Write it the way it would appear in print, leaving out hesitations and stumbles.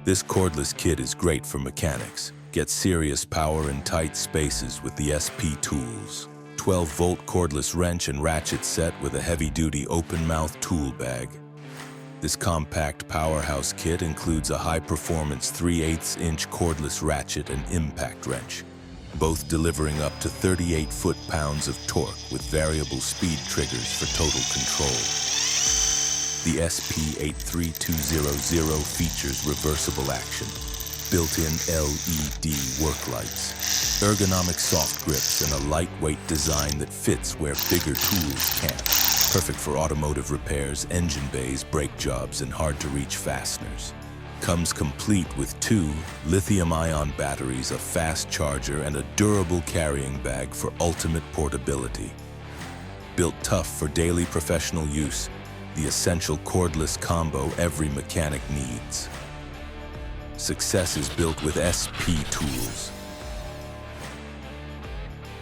This cordless kit is great for mechanics. Get serious power in tight spaces with the SP Tools. 12-volt cordless wrench and ratchet set with a heavy-duty open-mouth tool bag. This compact powerhouse kit includes a high-performance 3/8-inch cordless ratchet and impact wrench, both delivering up to 38 foot-pounds of torque with variable speed triggers for total control. The SP83200 features reversible action, built-in LED work lights, ergonomic soft grips, and a lightweight design that fits where bigger tools can't. Perfect for automotive repairs, engine bays, brake jobs, and hard-to-reach fasteners. Comes complete with 2 lithium-ion batteries, a fast charger, and a durable carrying bag for ultimate portability. Built tough for daily professional use, the essential cordless combo every mechanic needs. Success is built with SP Tools.